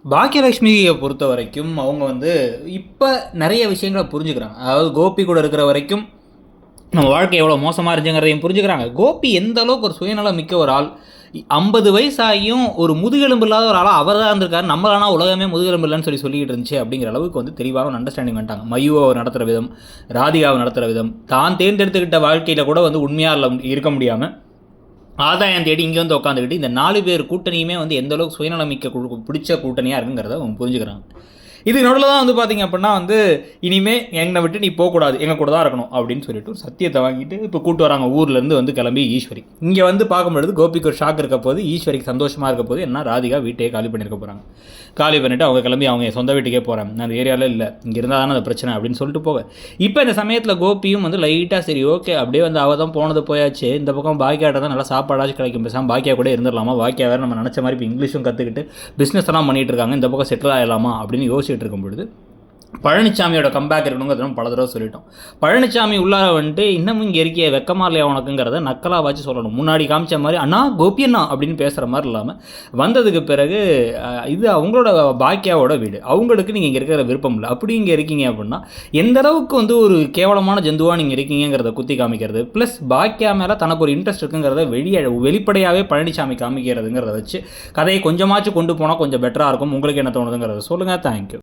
பாக்கியலட்சுமியை பொறுத்த வரைக்கும் அவங்க வந்து இப்போ நிறைய விஷயங்களை புரிஞ்சுக்கிறாங்க. அதாவது கோபி கூட இருக்கிற வரைக்கும் நம்ம வாழ்க்கை எவ்வளோ மோசமாக இருந்துச்சுங்கிறதையும் புரிஞ்சுக்கிறாங்க. கோபி எந்த அளவுக்கு ஒரு சுயநலம் மிக்க ஒரு ஆள், 50 வயசாகியும் ஒரு முதுகெலும்பு இல்லாத ஒரு ஆளாக அவர் தான் இருந்திருக்காரு. நம்மளானா உலகமே முதுகெலும்பு இல்லைன்னு சொல்லிட்டு இருந்துச்சு அப்படிங்கிற அளவுக்கு வந்து தெளிவான ஒரு அண்டர்ஸ்டாண்டிங் வந்துட்டாங்க. மயுவை நடத்துகிற விதம், ராதிகாவை நடத்துகிற விதம், தான் தேர்ந்தெடுத்துக்கிட்ட வாழ்க்கையில் கூட வந்து உண்மையாக இருக்க முடியாமல் ஆதாயம் தேடி இங்கே வந்து உட்காந்துக்கிட்டு இந்த 4 பேர் கூட்டணியுமே வந்து எந்த அளவுக்கு சுயநலமிக்க பிடிச்ச கூட்டணியாக இருக்குங்கிறத அவங்க புரிஞ்சுக்கிறாங்க. இது நடுவில் தான் வந்து பார்த்திங்க அப்படின்னா வந்து இனிமேல் என்னை விட்டு நீ போகக்கூடாது, எங்கள் கூட தான் இருக்கணும் அப்படின்னு சொல்லிட்டு ஒரு சத்தியத்தை வாங்கிட்டு இப்போ கூட்டு வராங்க. ஊர்லேருந்து வந்து கிளம்பி ஈஸ்வரி இங்கே வந்து பார்க்கும்பொழுது கோபிக்கு ஒரு ஷாக் இருக்க போது, ஈஸ்வரிக்கு சந்தோஷமாக இருக்க போது. என்ன ராதிகா வீட்டையே காலி பண்ணியிருக்க போகிறாங்க. காலி பண்ணிவிட்டு அவங்க கிளம்பி அவங்க சொந்த வீட்டுக்கே போகிறாங்க. நான் அந்த ஏரியாவில் இல்லை, இங்கே இருந்தால் தானே அந்த பிரச்சனை அப்படின்னு சொல்லிட்டு போக. இப்போ இந்த சமயத்தில் கோபியும் வந்து லைட்டாக சரி ஓகே அப்படியே வந்து அவள் தான் போனது போயாச்சு, இந்த பக்கம் பாக்கியாட்ட தான் நல்லா சாப்பாடாச்சும் கிடைக்கும், பேசாமல் பாக்கியா கூட இருந்துடலாமா, பாக்கியா வேறு நம்ம நினச்ச மாதிரி இப்போ இங்கிலீஷும் கற்றுக்கிட்டு பிஸ்னஸ் எல்லாம் பண்ணிகிட்டு இருக்காங்க, இந்த பக்கம் செட்டில் ஆகலாமா அப்படின்னு யோசிச்சுட்டு இருக்கும் பொழுது பழனிசாமியோட கம்பேக் இருக்கணுங்கிறத பல தடவை சொல்லிட்டோம். பழனிசாமி உள்ளார வந்துட்டு இன்னமும் இங்கே இருக்கிய வெக்கமா இல்லையா உனக்குங்கிறத நக்கலாக வச்சு சொல்லணும். முன்னாடி காமிச்ச மாதிரி அண்ணா கோபி அண்ணா அப்படின்னு பேசுகிற மாதிரி இல்லாமல் வந்ததுக்கு பிறகு இது அவங்களோட பாக்கியாவோட வீடு, அவங்களுக்கு நீங்கள் இங்கே இருக்கிற விருப்பம் இல்லை, அப்படி இங்கே இருக்கீங்க அப்படின்னா எந்த அளவுக்கு வந்து ஒரு கேவலமான ஜந்துவாக நீங்கள் இருக்கீங்கிறத குத்தி காமிக்கிறது, ப்ளஸ் பாக்கியா மேலே தனக்கு ஒரு இன்ட்ரெஸ்ட் இருக்குங்கிறத வெளிப்படையாகவே பழனிசாமி காமிக்கிறதுங்கிறத வச்சு கதையை கொஞ்சமாச்சும் கொண்டு போனால் கொஞ்சம் பெட்டராக இருக்கும். உங்களுக்கு என்ன தோணுதுங்கிறத சொல்லுங்கள். தேங்க்யூ.